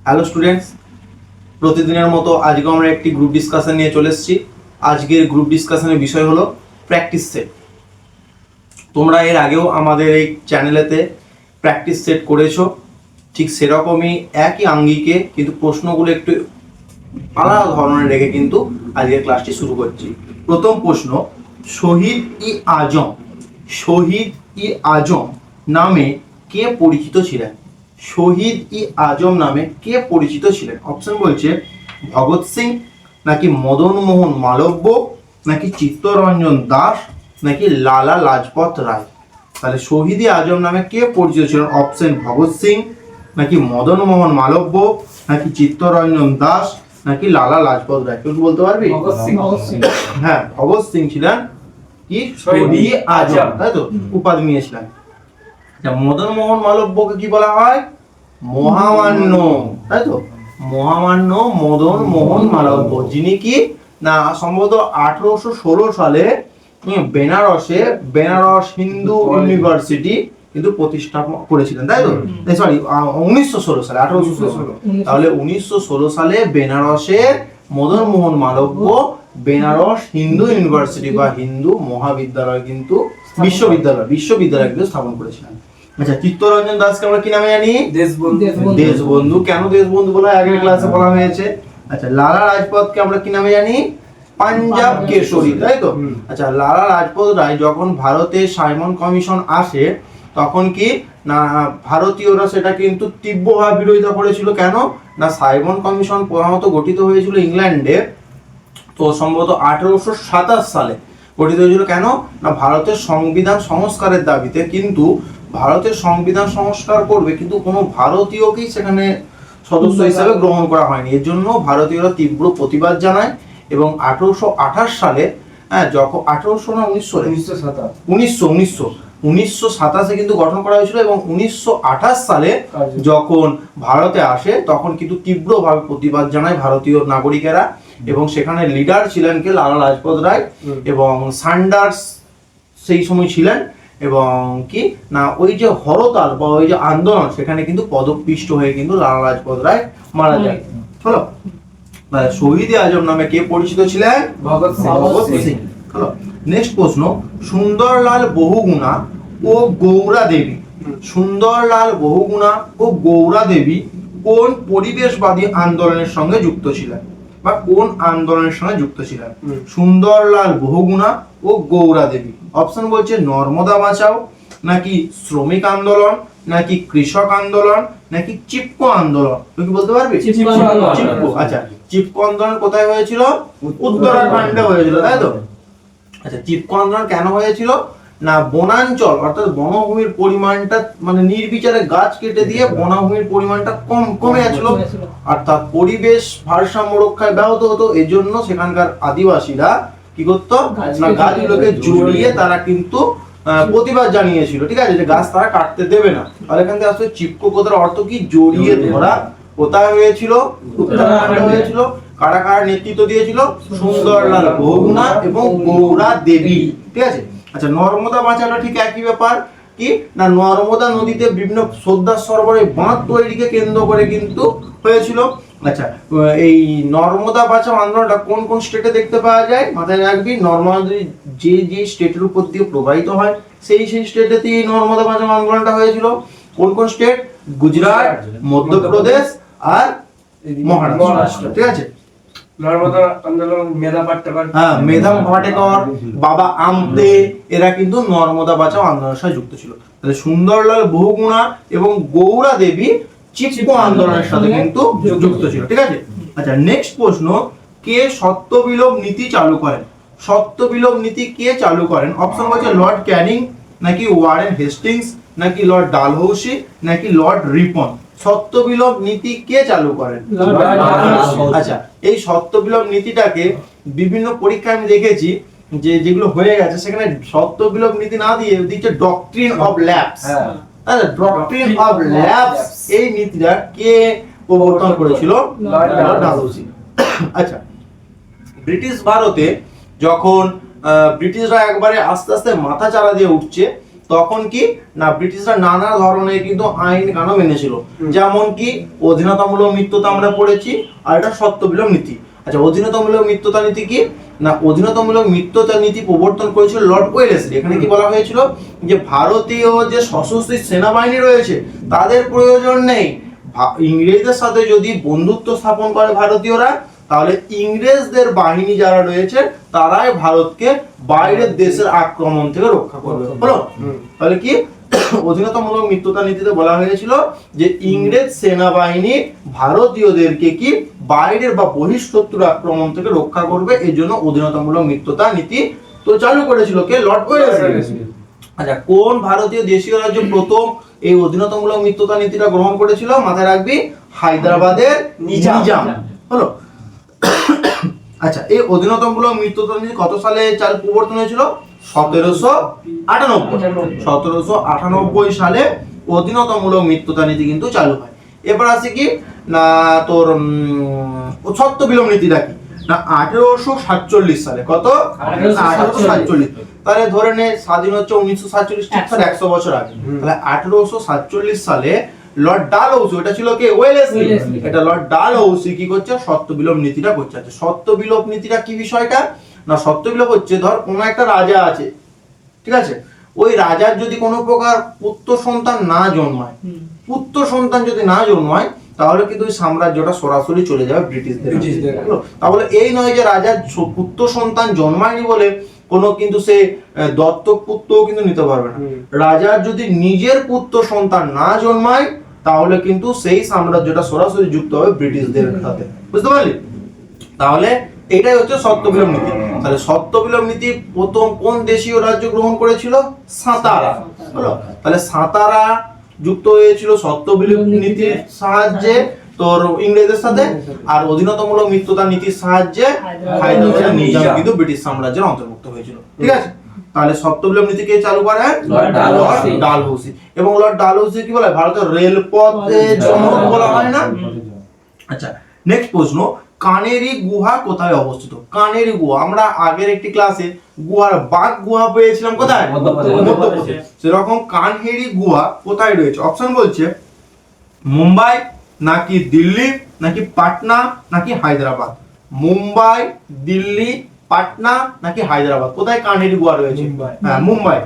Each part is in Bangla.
হ্যালো স্টুডেন্টস, প্রতিদিনের মতো আজকে আমরা একটি গ্রুপ ডিসকাশন নিয়ে চলে এসেছি। আজকের গ্রুপ ডিসকাশনের বিষয় হলো প্র্যাকটিস সেট। তোমরা এর আগেও আমাদের এই চ্যানেলেতে প্র্যাকটিস সেট করেছো, ঠিক সেরকমই একই আঙ্গিকে কিন্তু প্রশ্নগুলো একটু আলাদা ধরনের রেখে কিন্তু আজকের ক্লাসটি শুরু করছি। প্রথম প্রশ্ন, শহীদ ই আজম নামে কে পরিচিত ছিলেন? শহীদ ই আজম নামে কে পরিচিত ছিলেন? অপশন বলছে ভগৎ সিং, নাকি মদন মোহন মালব্য, নাকি চিত্তরঞ্জন দাস, নাকি লালা লাজপত রায়। তাহলে শহীদ ই আজম নামে কে পরিচিত ছিলেন? অপশন ভগৎ সিং, নাকি মদন মোহন মালব্য, নাকি চিত্তরঞ্জন দাস, নাকি লালা লাজপত রায়। কেউ বলতে পারবি? হ্যাঁ, ভগৎ সিং ছিলেন কি শহীদ ই আজম, তাই তো, উপাধি নিয়েছিলেন। মদন মোহন মালব্যকে কি বলা হয়? মহামান্য, তাই তো, মহামান্য মদন মোহন মালব্য, যিনি কি না সম্ভবত 1816 সালে বেনারস হিন্দু ইউনিভার্সিটি কিন্তু প্রতিষ্ঠা করেছিলেন, তাই তো। সরি, 1916 সালে, 1816। তাহলে 1916 সালে বেনারসের মদন মোহন মালব্য বেনারস হিন্দু ইউনিভার্সিটি বা হিন্দু মহাবিদ্যালয় কিন্তু বিশ্ববিদ্যালয় কিন্তু স্থাপন করেছিলেন। আচ্ছা, চিত্তরঞ্জন দাসকে আমরা কি নামে জানি? দেশবন্ধু। কেন দেশবন্ধু বলা হয়? আগের ক্লাসে বলা হয়েছে। আচ্ছা, লালা লাজপতকে আমরা কি নামে জানি? পাঞ্জাব কেশরী, তাই তো। আচ্ছা, লালা লাজপত রায় যখন ভারতে সাইমন কমিশন আসে তখন কি না ভারতীয়রা সেটা কিন্তু তীব্রভাবে বিরোধিতা করেছিল। কেন না সাইমন কমিশন প্রধানত গঠিত হয়েছিল ইংল্যান্ডে, তো সম্ভবত 1827 সালে গঠিত হয়েছিল। কেন না ভারতের সংবিধান সংস্কারের দাবিতে, কিন্তু ভারতের সংবিধান সংস্কার করবে কিন্তু কোনো ভারতীয়কেই সেখানে সদস্য হিসাবে গ্রহণ করা হয়নি। এর জন্য ভারতীয়রা তীব্র প্রতিবাদ জানায় এবং 1828 সালে যখন 1800 না 1927 কিন্তু গঠন করা হয়েছিল এবং 1928 সালে যখন ভারতে আসে তখন কিন্তু তীব্রভাবে প্রতিবাদ জানায় ভারতীয় নাগরিকেরা এবং সেখানে লিডার ছিলেন কে? লালা লাজপত রায় এবং সান্ডার্স সেই সময় ছিলেন। এবং কি না ওই যে হরতাল বা ওই যে আন্দোলন সেখানে কিন্তু পদপিষ্ট হয়ে কিন্তু লালা লাজপত রায় মারা যায়। চলো, শহীদ আজম নামে কে পরিচিত ছিলেন? ভগৎ সিং। চলো, নেক্সট প্রশ্ন, সুন্দরলাল বহুগুণা ও গৌরা দেবী। সুন্দরলাল বহুগুণা ও গৌরা দেবী কোন পরিবেশবাদী আন্দোলনের সঙ্গে যুক্ত ছিলেন বা কোন আন্দোলনের সঙ্গে যুক্ত ছিলেন? সুন্দরলাল বহুগুণা ও গৌরা দেবী। অপশন বলছে নর্মদা বাঁচাও, নাকি শ্রমিক আন্দোলন, নাকি কৃষক আন্দোলন, নাকি চিপকো আন্দোলন। তুই কি বলতে পারবি? চিপকো। আচ্ছা, চিপকো আন্দোলন কোথায় হয়েছিল? উত্তরাখণ্ডে হয়েছিল, তাই তো। আচ্ছা, চিপকো আন্দোলন কেন হয়েছিল? না বনাঞ্চল অর্থাৎ বনভূমির পরিমাণটা মানে নির্বিচারে গাছ কেটে দিয়ে বনভূমির পরিমাণটা কমে যাচ্ছিল, অর্থাৎ পরিবেশ ভারসাম্য রক্ষায় ব্যাহত হতো। এজন্য সেখানকার আদিবাসীরা কি করতো না গাছগুলোকে জড়িয়ে তারা কিন্তু প্রতিবাদ জানিয়েছিল, ঠিক আছে, যে গাছ তারা কাটতে দেবে না। আর এখান থেকে আসলে চিপকো কথার অর্থ কি? জড়িয়ে ধরা। কোথায় হয়েছিল? উত্তরাখণ্ডে হয়েছিল। কারা কারা নেতৃত্ব দিয়েছিল? সুন্দরলাল বহুগুণা এবং গৌরা দেবী, ঠিক আছে। আচ্ছা, নর্মদা বাঁচানো ঠিক একই ব্যাপার কি না নর্মদা নদীতে বিভিন্ন শ্রদ্ধা সরোবরে বাঁধ তৈরিকে কেন্দ্র করে কিন্তু হয়েছিল। আচ্ছা, এই নর্মদা বাঁচাও আন্দোলনটা কোন কোন স্টেটে দেখতে পাওয়া যায়? মাথায় রাখবি, নর্মদা নদী যে স্টেটের উপর দিয়ে প্রবাহিত হয় সেই স্টেটেতে এই নর্মদা বাঁচাও আন্দোলনটা হয়েছিল। কোন কোন স্টেট? গুজরাট, মধ্যপ্রদেশ আর মহারাষ্ট্র, ঠিক আছে। নর্মদা আন্দোলন মেধা পাটেকর, বাবা আমতে এরা কিন্তু নর্মদা বাঁচাও আন্দোলনের সাথে যুক্ত ছিল। তাহলে সুন্দরলাল বহুগুণা এবং গৌরা দেবী চিপকো আন্দোলনের সাথে কিন্তু যুক্ত ছিল, ঠিক আছে। আচ্ছা, নেক্সট প্রশ্ন, কে সত্যবিলোপ নীতি চালু করেন? সত্যবিলোপ নীতি কে চালু করেন? অপশন বলছে লর্ড ক্যানিং, নাকি ওয়ারেন হেস্টিংস, নাকি লর্ড ডালহৌসি, নাকি লর্ড রিপন। সত্যবিলোপ নীতি কে চালু করেন? আচ্ছা, এই সত্যবিলোপ নীতিটাকে বিভিন্ন পরীক্ষায় আমি দেখেছি যে যেগুলো হয়ে গেছে সেখানে সত্যবিলোপ নীতি না দিয়ে দিচ্ছে doctrine of lapse. Doctrine of lapse এই নীতিটা কে প্রবর্তন করেছিল? লর্ড ডালহৌসি। আচ্ছা, ব্রিটিশ ভারতে যখন ব্রিটিশরা একবারে আস্তে আস্তে মাথা চারা দিয়ে উঠছে তখন কি না ব্রিটিশরা নানা ধরনের কিন্তু আইন কানুন মেনেছিল, যেমন কি অধীনতামূলক মিত্রতা আমরা পড়েছি, আর এটা সত্যবিলোপ নীতি। আচ্ছা, অধীনতামূলক মিত্রতা নীতি কি না অধীনতামূলক মিত্রতা নীতি প্রবর্তন করেছিল লর্ড ওয়েলেসলি। এখানে কি বলা হয়েছিল যে ভারতীয় যে সশস্ত্র সেনাবাহিনী রয়েছে তাদের প্রয়োজন নেই, ইংরেজদের সাথে যদি বন্ধুত্ব স্থাপন করে ভারতীয়রা তাহলে ইংরেজদের বাহিনী যারা রয়েছে তারাই ভারতকে বাইরের দেশের আক্রমণ থেকে রক্ষা করবে। হলো, তাহলে কি অধীনতামূলক মিত্রতা নীতিতে বলা হয়েছিল যে ইংরেজ সেনাবাহিনী ভারতীয়দেরকে কি বাইরের বা বহিঃশত্রুর আক্রমণ থেকে রক্ষা করবে, এই জন্য অধীনতামূলক মিত্রতা নীতি তো চালু করেছিল কে? Lord Wellesley. আচ্ছা, কোন ভারতীয় দেশীয় রাজ্য প্রথম এই অধীনতামূলক মিত্রতা নীতিটা গ্রহণ করেছিল? মাথায় রাখবি, হায়দ্রাবাদের নিজাম। হলো, আচ্ছা, এই অধীনতামূলক মিত্রতা নীতি কত সালে চালু প্রবর্তন হয়েছিল? 1798 সালে অধীনতামূলক মিত্রতা নীতি কিন্তু চালু হয়। এবার আসে কি না তোর সত্যবিলোপ নীতিটা কি না 1847 সালে। কত? 1847। তাহলে ধরে নে স্বাধীন হচ্ছে 1947, ঠিক 100 বছর আগে। তাহলে 1847 সালে লর্ড ডালহৌসি, এটা ছিল কে? ওয়েলেসলি। এটা লর্ড ডালহৌসি কি করছে? সত্যবিলোপ নীতিটা করছে। আচ্ছা, সত্যবিলোপ নীতিটা কি বিষয়টা না সত্যবিলোপ হচ্ছে ধর কোনো একটা রাজা আছে, ঠিক আছে, ওই রাজার যদি কোনো প্রকার পুত্র সন্তান না জন্মায়, পুত্র সন্তান যদি না জন্মায় তাহলে কিন্তু ওই সাম্রাজ্যটা সরাসরি চলে যাবে ব্রিটিশদের। তাহলে এই নয় যে রাজার পুত্র সন্তান জন্মায়নি বলে কোনো কিন্তু সে দত্তক পুত্রও কিন্তু নিতে পারবে না। রাজার যদি নিজের পুত্র সন্তান না জন্মায় তাহলে কিন্তু সেই সাম্রাজ্যটা সরাসরি যুক্ত হবে ব্রিটিশদের সাথে। বুঝতে পারলি? তাহলে এটাই হচ্ছে সত্যবিলোপ নীতি। তাহলে সত্যবিলোপ নীতি প্রথম কোন দেশীয় রাজ্য গ্রহণ করেছিল? সাতারা। হলো, তাহলে সাতারা যুক্ত হয়েছিল সত্যবিলোপ নীতির সাহায্যে তোর ইংরেজদের সাথে, আর অধীনতামূলক মিত্রতা নীতির সাহায্যে হায়দ্রাবাদের নিজাম কিন্তু ব্রিটিশ সাম্রাজ্যের অন্তর্ভুক্ত হয়েছিল। ঠিক আছে, তাহলে সত্যবিলোপ নীতিকে চালু করে লর্ড ডালহৌসি। এবং লর্ড ডালহৌসি কি বলে? ভারতের রেলপথের জনক বলা হয় না? আচ্ছা, নেক্সট প্রশ্ন, কানেরি গুহা কোথায় অবস্থিত? কানেরি গুহা আমরা আগের একটি ক্লাসে গুহার বাঘ গুহা পেয়েছিলাম, কোথায়? মধ্যপ্রদেশে। সেরকম কানহেরি গুহা কোথায় রয়েছে? অপশন বলছে মুম্বাই, নাকি দিল্লি, নাকি পাটনা, নাকি হায়দ্রাবাদ। মুম্বাই, দিল্লি, পাটনা, নাকি হায়দ্রাবাদ, কোথায় কানহেরি গুহা রয়েছে? হ্যাঁ, মুম্বাই।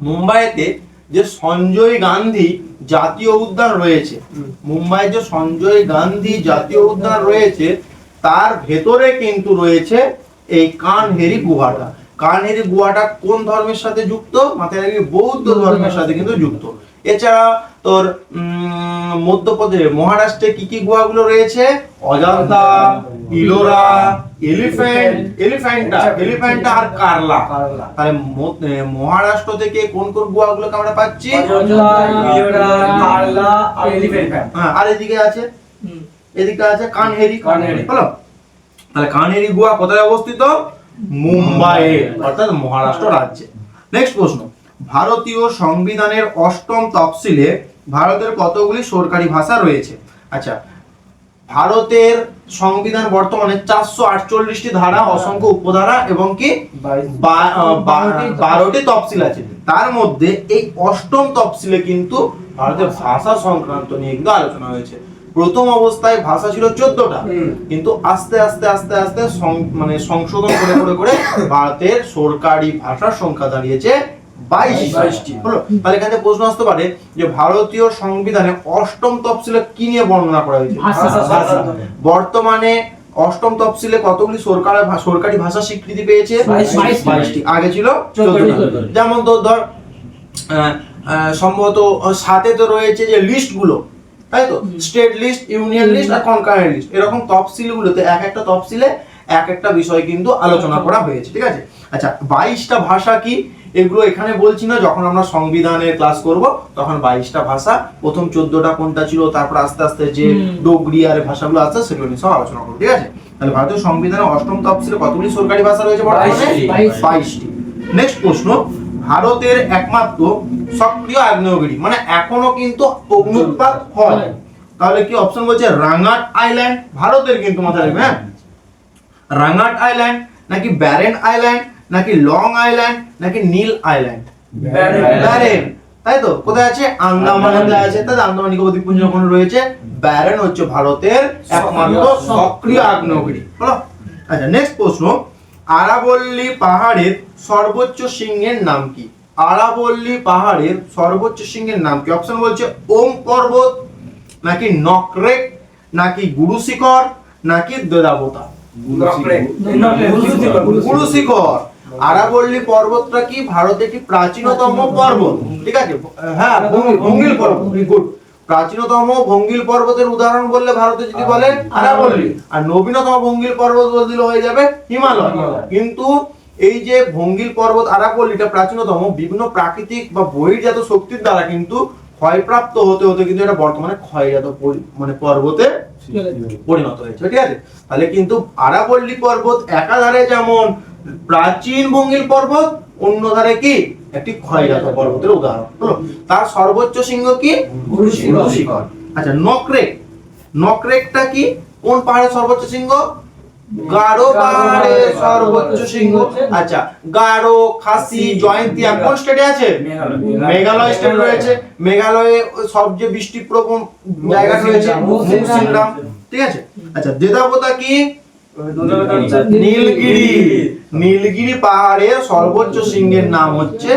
মুম্বাইতে যে সঞ্জয় গান্ধী জাতীয় উদ্যান রয়েছে, মুম্বাই যে সঞ্জয় গান্ধী জাতীয় উদ্যান রয়েছে তার ভেতরে কিন্তু রয়েছে এই কানহেরি গুহাটা। কানহেরি গুহাটা কোন ধর্মের সাথে যুক্ত? মাথায় রাখবি, বৌদ্ধ ধর্মের সাথে কিন্তু যুক্ত। এছাড়া তোর মধ্যপ্রদেশ, মহারাষ্ট্রে কি কি গুহাগুলো রয়েছে? অজন্তা, ইলোরা, এলিফ্যান্টা আর কারলা। তাহলে মহারাষ্ট্র থেকে কোন কোন গুহাগুলোকে আমরা পাচ্ছি? আর এদিকে আছে, এদিকে আছে কানহেরি। হলো, তাহলে কানহেরি গুহা কোথায় অবস্থিত? মুম্বাইয়ে, অর্থাৎ মহারাষ্ট্র রাজ্যে। নেক্সট প্রশ্ন, ভারতীয় সংবিধানের 8ম তফসিলে ভারতের কতগুলি সরকারি ভাষা রয়েছে? আচ্ছা, ভারতের সংবিধান বর্তমানে 448টি ধারা, অসংখ্য উপধারা এবং কি 12টি তফসিল আছে। তার মধ্যে এই 8ম তফসিলে কিন্তু ভারতের ভাষা সংক্রান্ত নিয়ে কিন্তু আলোচনা হয়েছে। প্রথম অবস্থায় ভাষা ছিল 14টা, কিন্তু আস্তে আস্তে আস্তে আস্তে মানে সংশোধন করে করে করে ভারতের সরকারি ভাষার সংখ্যা দাঁড়িয়েছে 22টি। হলো, তাহলে এখানে প্রশ্ন আসতে পারে যে ভারতীয় সংবিধানে 8ম তফসিলে কি নিয়ে বর্ণনা করা হয়েছে? বর্তমানে 8ম তফসিলে কতগুলি সরকারি ভাষা স্বীকৃতি পেয়েছে? 22টি। আগে ছিল 14টা। যেমন তো ধর সম্ভবত সাথে তো রয়েছে যে লিস্ট গুলো, তাই তো, স্টেট লিস্ট, ইউনিয়ন লিস্ট আর কনকারেন্ট লিস্ট, এরকম তফসিলগুলোতে এক একটা তফসিলে এক একটা বিষয় কিন্তু আলোচনা করা হয়েছে। ঠিক আছে, আচ্ছা 22টা ভাষা কি এগুলো এখানে বলছি না, যখন আমরা সংবিধানের ক্লাস করব তখন 22টা ভাষা, প্রথম 14টা কোনটা ছিল, তারপর আস্তে আস্তে যে ডোগরি আর ভাষাগুলো আছে সেগুলো নিয়ে সব আলোচনা করব। ঠিক আছে, তাহলে ভারতীয় সংবিধানের 8ম তফসিলে কতগুলি সরকারি ভাষা রয়েছে বর্তমানে? 22টি। নেক্সট প্রশ্ন, ভারতের একমাত্র সক্রিয় আগ্নেয়গিরি, মানে এখনো কিন্তু অগ্নুৎপাত হয়, তাহলে কি অপশন বলছে রাঙ্গাট আইল্যান্ড, ভারতের কিন্তু মাথায় রাখবে, হ্যাঁ, রাঙ্গাট আইল্যান্ড, নাকি ব্যারেন আইল্যান্ড, নাকি লং আইল্যান্ড, নাকি নীল আইল্যান্ড? ব্যারেন। ব্যারেন, তাই তো? কোথায় আছে? আন্দামানে আছে, তাই আন্দামান নিকোবর দ্বীপপুঞ্জ ওখানে রয়েছে। ব্যারেন হচ্ছে ভারতের একমাত্র সক্রিয় আগ্নেয়গিরি। হলো? আচ্ছা, নেক্সট প্রশ্ন, আরাবল্লী পাহাড়ের সর্বোচ্চ শৃঙ্গের নাম কি? আরাবল্লী পাহাড়ের সর্বোচ্চ শৃঙ্গের নাম কি? অপশন বলছে ওম পর্বত, নাকি নকরেক, নাকি গুরু শিখর, নাকি দেদাবতা? গুরু শিখর। আরাবল্লী পর্বতটা কি ভারতের একটি প্রাচীনতম পর্বত, ঠিক আছে? হ্যাঁ, ভঙ্গিল পর্বত, গুড। প্রাচীনতম ভঙ্গিল পর্বতের উদাহরণ বললে ভারতে যদি বলে আরাবল্লী, আর নবীনতম ভঙ্গিল পর্বত বললে হয়ে যাবে হিমালয়। কিন্তু এই যে ভঙ্গিল পর্বত আরাবল্লীটা প্রাচীনতম, বিভিন্ন প্রাকৃতিক বা বহির্জাত শক্তির দ্বারা কিন্তু ক্ষয়প্রাপ্ত হতে হতে কিন্তু এটা বর্তমানে ক্ষয়জাত মানে পর্বতে পরিণত হয়েছে, ঠিক আছে? তাহলে কিন্তু আরাবল্লী পর্বত একাধারে যেমন প্রাচীন ভঙ্গিল পর্বত, অন্য ধারে কি একটি ক্ষয়জাত পর্বতের উদাহরণ। হলো? তার সর্বোচ্চ শৃঙ্গ কি? গুরু শিখর। আচ্ছা, নকরেক, নকরেকটা কি? কোন পাহাড়ের সর্বোচ্চ শৃঙ্গ? গারো পাহাড়ের সর্বোচ্চ শৃঙ্গ। আচ্ছা, গারো, খাসি, জয়ন্তিয়া কোন স্টেটে আছে? মেঘালয় স্টেট রয়েছে। মেঘালয়ে সবচেয়ে বৃষ্টিপ্রবণ জায়গা রয়েছে মৌসিনরাম, ঠিক আছে? আচ্ছা, দেদাবতা কি? নীলগিরি। নীলগিরি পাহাড়ের সর্বোচ্চ শৃঙ্গের নাম হচ্ছে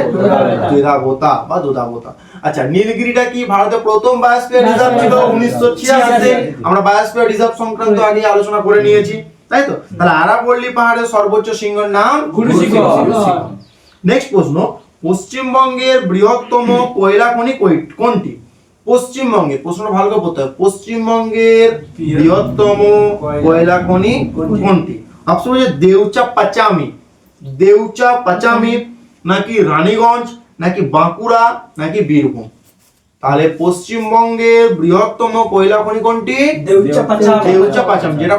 দেদাবতা বা দোদাবতা। আচ্ছা, নীলগিরিটা কি ভারতের প্রথম বায়োস্ফিয়ার রিজার্ভ ছিল 1986-তে। আমরা বায়োস্ফিয়ার রিজার্ভ সংক্রান্ত আগে আলোচনা করে নিয়েছি, তাই তো? তাহলে আরাবল্লী পাহাড়ের সর্বোচ্চ শৃঙ্গের নাম গুরু শিখর। নেক্সট প্রশ্ন, পশ্চিমবঙ্গের বৃহত্তম কয়লা খনি কোনটি? পশ্চিমবঙ্গের, প্রশ্ন ভালো করে পড়তে হবে, পশ্চিমবঙ্গের বৃহত্তম কয়লা খনি কোনটি? অপশন হচ্ছে দেউচা পাচামি, দেউচা পাচামি, নাকি রানীগঞ্জ, নাকি বাঁকুড়া, নাকি বীরভূম? তাহলে পশ্চিমবঙ্গের বৃহত্তম কয়লা খনি কোনটি? দেউচা পাচামি, যেটা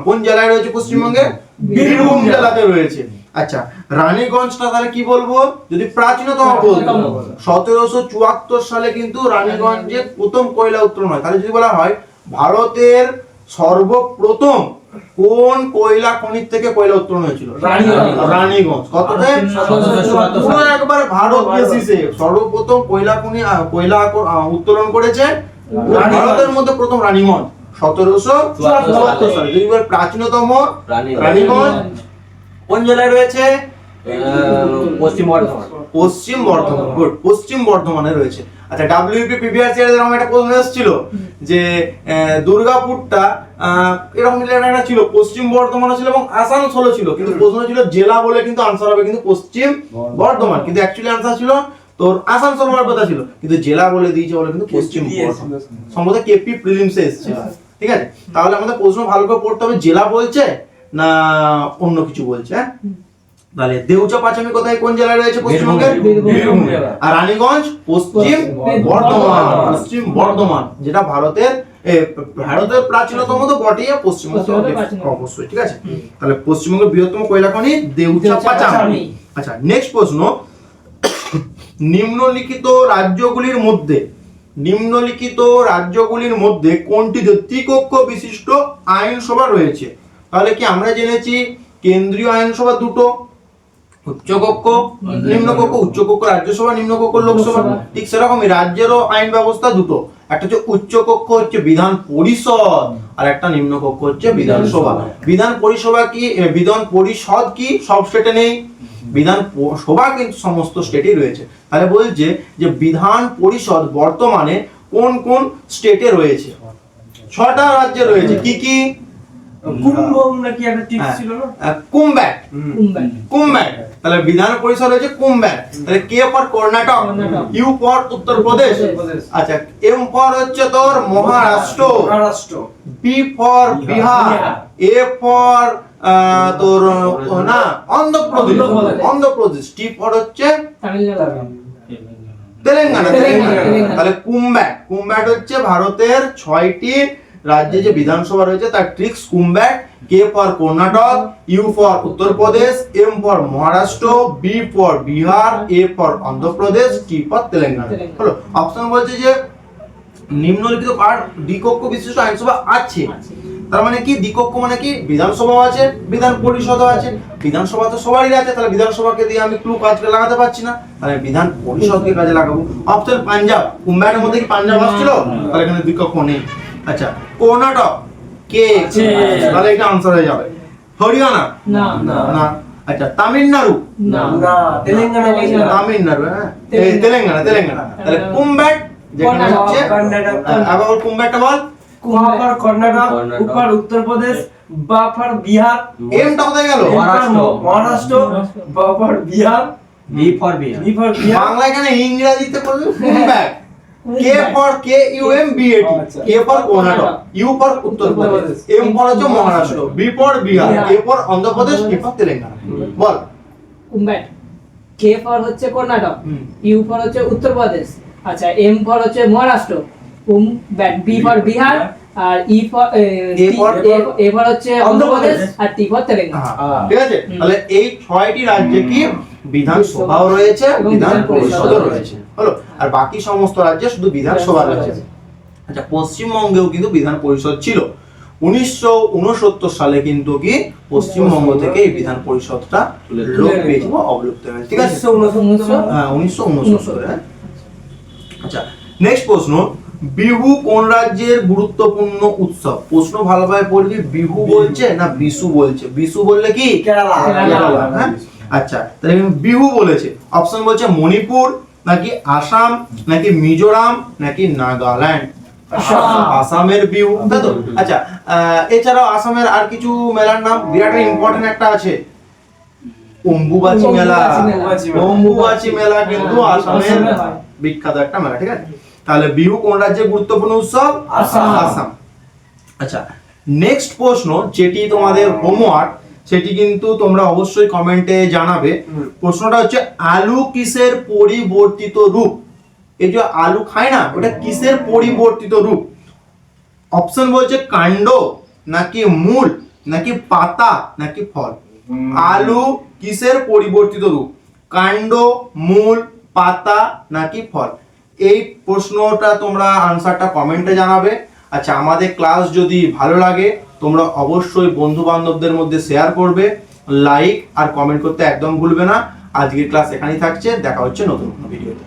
কোন জেলায় রয়েছে? পশ্চিমবঙ্গের বীরভূম জেলাতে রয়েছে। আচ্ছা, রানীগঞ্জটা তাহলে কি বলবো? যদি প্রাচীনতম বলবো 1774 সালে কিন্তু রানীগঞ্জে প্রথম কয়লা উত্তোলন হয়। তাহলে যদি বলা হয় ভারতের সর্বপ্রথম কোন কয়লা খনি থেকে কয়লা উত্তোলন হয়েছিল? রানীগঞ্জ। কততে? পুরো একবার ভারত বেসিসে সর্বপ্রথম কয়লা খনি উত্তোলন করেছে ভারতের মধ্যে প্রথম রানীগঞ্জ 1774 সালে। যদি বলে প্রাচীনতম রানীগঞ্জ কোন জেলায় রয়েছে? পশ্চিম বর্ধমান। পশ্চিম বর্ধমান, গুড, পশ্চিম বর্ধমানে রয়েছে। আচ্ছা, ডব্লিউপি প্রিভিয়াস ইয়ারে এরকম একটা প্রশ্ন এসেছিল যে দুর্গাপুরটা এরকম একটা ছিল, পশ্চিম বর্ধমানে ছিল এবং আসানসোল ছিল, কিন্তু প্রশ্ন ছিল জেলা বলে কিন্তু আনসার হবে কিন্তু পশ্চিম বর্ধমান, কিন্তু অ্যাকচুয়ালি আনসার ছিল তোর আসানসোল হওয়ার কথা ছিল, কিন্তু জেলা বলে দিয়েছে বলে কিন্তু পশ্চিম বর্ধমান। সম্ভবত কেপি প্রিলিমসে এসেছিল, ঠিক আছে? তাহলে আমাদের প্রশ্ন ভালো করে পড়তে হবে, জেলা বলছে না অন্য কিছু বলছে। তাহলে দেউচা পাচামি কোথায়, কোন জেলায় রয়েছে? পশ্চিমবঙ্গের বীরভূম। আর রানীগঞ্জ পশ্চিম বর্ধমান, পশ্চিম বর্ধমান, যেটা ভারতের প্রাচীনতম তো বটেই, পশ্চিমবঙ্গ অবশ্যই, ঠিক আছে? তাহলে পশ্চিমবঙ্গের বৃহত্তম কয়লা খনি দেউচা পাচামি। আচ্ছা, নেক্সট প্রশ্ন, নিম্নলিখিত রাজ্যগুলির মধ্যে কোনটিতে ত্রিকক্ষ বিশিষ্ট আইনসভা রয়েছে? তাহলে কি আমরা জেনেছি কেন্দ্রীয় আইনসভা দুটো, উচ্চকক্ষ নিম্নকক্ষ, উচ্চকক্ষ রাজ্যসভা, নিম্নকক্ষ লোকসভা, ঠিক সেরকমই রাজ্যেরও আইন ব্যবস্থা দুটো, একটা হচ্ছে উচ্চকক্ষ হচ্ছে বিধান পরিষদ, আর একটা নিম্নকক্ষ হচ্ছে বিধানসভা। বিধান পরিষদ কি সব স্টেটে নেই, বিধান সভা কিন্তু সমস্ত স্টেটেই রয়েছে। তাহলে বলছে যে বিধান পরিষদ বর্তমানে কোন কোন স্টেটে রয়েছে? 6টা রাজ্যে রয়েছে। কি কি? কুম্ব্যাট। তাহলে বিধান পরিষদ হচ্ছে কুম্ব্যাট। তাহলে K for Karnataka, U for Uttar Pradesh, আচ্ছা এম ফর হচ্ছে তোর Maharashtra, B for Bihar, A for তোর না অন্ধ্রপ্রদেশ, টি ফর হচ্ছে তেলেঙ্গানা। তাহলে কুম্ব্যাট হচ্ছে ভারতের 6টি রাজ্যে যে বিধানসভা রয়েছে তার tricks Kumbat. K for Karnataka, U for Uttar Pradesh, M for Maharashtra, B for Bihar, A for Andhra Pradesh, T for Telangana. হলো, অপশন বলছে যে নিম্নলিখিত কার দ্বিকক্ষ বিশিষ্ট আইনসভা আছে। তার মানে কি দ্বিকক্ষ মানে কি বিধানসভাও আছে বিধান পরিষদও আছে, বিধানসভা তো সবারই আছে, তাহলে বিধানসভাকে দিয়ে আমি ক্লু কাজে লাগাতে পারছি না, তাহলে বিধান পরিষদকে কাজে লাগাবো। অপশন পাঞ্জাব, কুম্বাটের মধ্যে কি পাঞ্জাব আসছিল? তাহলে এখানে দ্বিকক্ষ নেই। আচ্ছা কর্ণাটক কে? তাহলে এটা আনসার হয়ে যাবে। হরিয়ানা না না। আচ্ছা তামিলনাড়ু না না তেলেঙ্গানা তামিলনাড়ু, হ্যাঁ এই তেলেঙ্গানা তাহলে কুম্বাট যেখানে হচ্ছে কর্ণাটক আবার কুম্বাটটা বল। কুমার কর্ণাটক, উপর উত্তরপ্রদেশ, বাফার বিহার, এমটা কোথায় গেল? Maharashtra, B for Bihar, B for Bihar. Bihar Bihar. Bangla এখানে ইংরেজিতে বলবে Kumbat. K for K U M B A T, K for Karnataka, U for Uttar Pradesh, M for হচ্ছে Maharashtra, B for Bihar, A for Andhra Pradesh, T for Telangana. বল। কুম্বাট। কে ফর হচ্ছে কর্ণাটক, ইউ ফর হচ্ছে উত্তরপ্রদেশ, আচ্ছা এম ফর হচ্ছে Maharashtra, Kumbat, B for Bihar, আর ই ফর এ ফর হচ্ছে অন্ধ্রপ্রদেশ, আর টি ফর তেলেঙ্গানা। ঠিক আছে, তাহলে এই 6টি রাজ্যে কি বিধানসভাও রয়েছে, বিধান পরিষদও রয়েছে, হলো। আর বাকি সমস্ত রাজ্যে শুধু বিধানসভা রয়েছে। আচ্ছা পশ্চিমবঙ্গেও কিন্তু বিধান পরিষদ ছিল। 1969 সালে কিন্তু কি পশ্চিমবঙ্গ থেকে এই বিধান পরিষদটা লোপ পেয়েছে বা অবলুপ্ত হয়েছে। ঠিক আছে, 1969 হ্যাঁ 1969 হ্যাঁ। আচ্ছা নেক্সট প্রশ্ন, বিহু কোন রাজ্যের গুরুত্বপূর্ণ উৎসব? প্রশ্ন ভালোভাবে পড়বি, বিহু বলছে না বিশু বলছে? বিশু বললে কি কেরালা। কেরালা, হ্যাঁ। আচ্ছা তাহলে বিহু বলেছে, অপশন বলছে মণিপুর নাকি আসাম নাকি মিজোরাম নাকি নাগাল্যান্ড। আসামের বিহু, তাই তো? আচ্ছা এছাড়াও আসামের আর কিছু মেলার নাম বিরাট ইম্পর্টেন্ট একটা আছে, অম্বুবাচী মেলা। অম্বুবাচী মেলা কিন্তু আসামের বিখ্যাত একটা মেলা। ঠিক আছে, তাহলে বিহু কোন রাজ্যের গুরুত্বপূর্ণ উৎসব? আসাম। আচ্ছা নেক্সট প্রশ্ন যেটি তোমাদের হোমওয়ার্ক, সেটি কিন্তু তোমরা অবশ্যই কমেন্টে জানাবে। প্রশ্নটা হচ্ছে আলু কিসের পরিবর্তিত রূপ? এই যে আলু খায় না, ওটা কিসের পরিবর্তিত রূপ? অপশন বলছে কাণ্ড নাকি মূল নাকি পাতা নাকি ফল। আলু কিসের পরিবর্তিত রূপ? কাণ্ড, মূল, পাতা নাকি ফল? এই প্রশ্নটা তোমরা আনসারটা কমেন্টে জানাবে। আচ্ছা আমাদের ক্লাস যদি ভালো লাগে তোমরা অবশ্যই বন্ধু বান্ধবদের মধ্যে শেয়ার করবে, লাইক আর কমেন্ট করতে একদম ভুলবে না। আজকের ক্লাস এখানেই থাকছে, দেখা হচ্ছে নতুন কোনো ভিডিওতে।